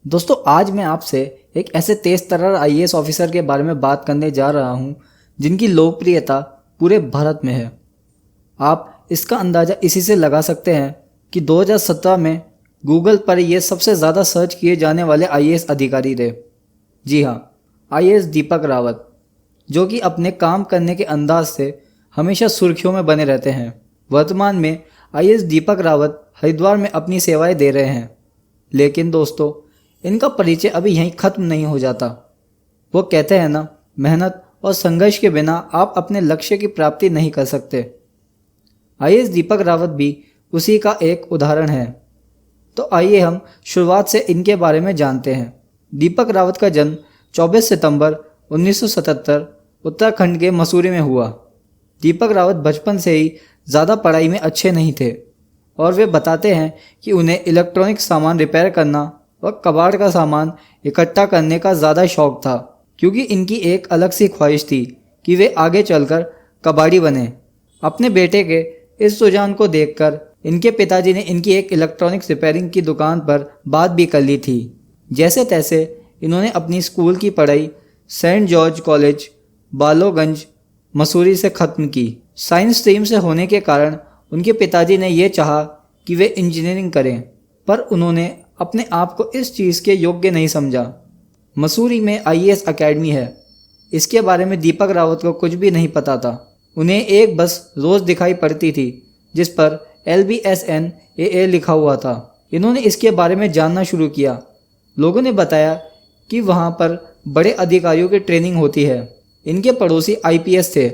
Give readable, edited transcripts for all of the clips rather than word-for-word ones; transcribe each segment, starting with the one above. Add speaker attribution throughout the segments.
Speaker 1: दोस्तों आज मैं आपसे एक ऐसे तेज तर्रार आईएएस ऑफिसर के बारे में बात करने जा रहा हूं जिनकी लोकप्रियता पूरे भारत में है। आप इसका अंदाज़ा इसी से लगा सकते हैं कि 2017 में गूगल पर ये सबसे ज़्यादा सर्च किए जाने वाले आईएएस अधिकारी थे। जी हाँ, आईएएस दीपक रावत, जो कि अपने काम करने के अंदाज से हमेशा सुर्खियों में बने रहते हैं। वर्तमान में आईएएस दीपक रावत हरिद्वार में अपनी सेवाएं दे रहे हैं। लेकिन दोस्तों, इनका परिचय अभी यहीं ख़त्म नहीं हो जाता। वो कहते हैं ना, मेहनत और संघर्ष के बिना आप अपने लक्ष्य की प्राप्ति नहीं कर सकते। आईएएस दीपक रावत भी उसी का एक उदाहरण है। तो आइए हम शुरुआत से इनके बारे में जानते हैं। दीपक रावत का जन्म 24 सितंबर 1977 उत्तराखंड के मसूरी में हुआ। दीपक रावत बचपन से ही ज़्यादा पढ़ाई में अच्छे नहीं थे और वे बताते हैं कि उन्हें इलेक्ट्रॉनिक सामान रिपेयर करना और कबाड़ का सामान इकट्ठा करने का ज़्यादा शौक था, क्योंकि इनकी एक अलग सी ख्वाहिश थी कि वे आगे चलकर कबाड़ी बने। अपने बेटे के इस रुझान को देखकर इनके पिताजी ने इनकी एक इलेक्ट्रॉनिक्स रिपेयरिंग की दुकान पर बात भी कर ली थी। जैसे तैसे इन्होंने अपनी स्कूल की पढ़ाई सेंट जॉर्ज कॉलेज बालोगंज मसूरी से ख़त्म की। साइंस स्ट्रीम से होने के कारण उनके पिताजी ने यह चाहा कि वे इंजीनियरिंग करें, पर उन्होंने अपने आप को इस चीज़ के योग्य नहीं समझा। मसूरी में आईएएस एकेडमी है, इसके बारे में दीपक रावत को कुछ भी नहीं पता था। उन्हें एक बस रोज़ दिखाई पड़ती थी जिस पर LBSNAA लिखा हुआ था। इन्होंने इसके बारे में जानना शुरू किया। लोगों ने बताया कि वहाँ पर बड़े अधिकारियों की ट्रेनिंग होती है। इनके पड़ोसी IPS थे।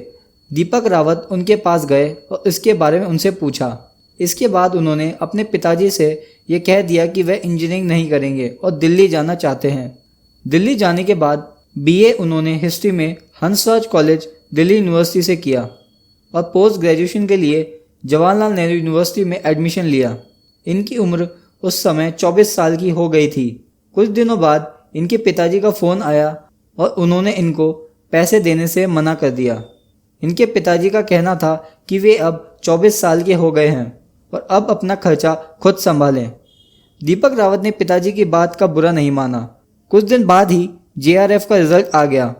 Speaker 1: दीपक रावत उनके पास गए और इसके बारे में उनसे पूछा। इसके बाद उन्होंने अपने पिताजी से ये कह दिया कि वह इंजीनियरिंग नहीं करेंगे और दिल्ली जाना चाहते हैं। दिल्ली जाने के बाद BA उन्होंने हिस्ट्री में हंसराज कॉलेज दिल्ली यूनिवर्सिटी से किया और पोस्ट ग्रेजुएशन के लिए जवाहरलाल नेहरू यूनिवर्सिटी में एडमिशन लिया। इनकी उम्र उस समय 24 साल की हो गई थी। कुछ दिनों बाद इनके पिताजी का फ़ोन आया और उन्होंने इनको पैसे देने से मना कर दिया। इनके पिताजी का कहना था कि वे अब 24 साल के हो गए हैं और अब अपना खर्चा खुद संभालें। दीपक रावत ने पिताजी की बात का बुरा नहीं माना। कुछ दिन बाद ही JRF का रिजल्ट आ गया।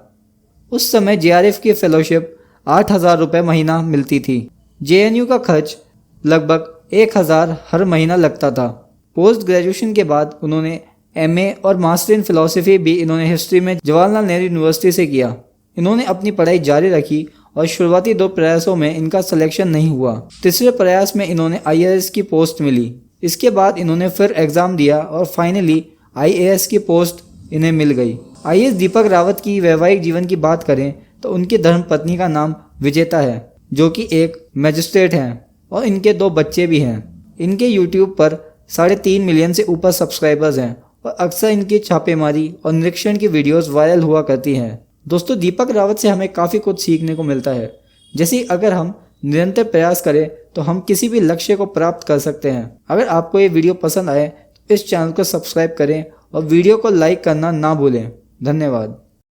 Speaker 1: उस समय JRF की फेलोशिप 8,000 रुपये महीना मिलती थी। JNU का खर्च लगभग 1,000 हर महीना लगता था। पोस्ट ग्रेजुएशन के बाद उन्होंने MA और मास्टर इन फिलॉसफी भी इन्होंने हिस्ट्री में जवाहरलाल नेहरू यूनिवर्सिटी से किया। इन्होंने अपनी पढ़ाई जारी रखी और शुरुआती 2 प्रयासों में इनका सिलेक्शन नहीं हुआ। तीसरे प्रयास में इन्होंने IRS की पोस्ट मिली। इसके बाद इन्होंने फिर एग्ज़ाम दिया और फाइनली IAS की पोस्ट इन्हें मिल गई। आईएएस दीपक रावत की वैवाहिक जीवन की बात करें तो उनकी धर्मपत्नी का नाम विजेता है, जो कि एक मैजिस्ट्रेट हैं और इनके 2 बच्चे भी हैं। इनके YouTube पर 3.5 मिलियन से ऊपर सब्सक्राइबर्स हैं और अक्सर इनकी छापेमारी और निरीक्षण की वीडियोस वायरल हुआ करती हैं। दोस्तों, दीपक रावत से हमें काफ़ी कुछ सीखने को मिलता है। जैसे अगर हम निरंतर प्रयास करें तो हम किसी भी लक्ष्य को प्राप्त कर सकते हैं। अगर आपको ये वीडियो पसंद आए तो इस चैनल को सब्सक्राइब करें और वीडियो को लाइक करना ना भूलें। धन्यवाद।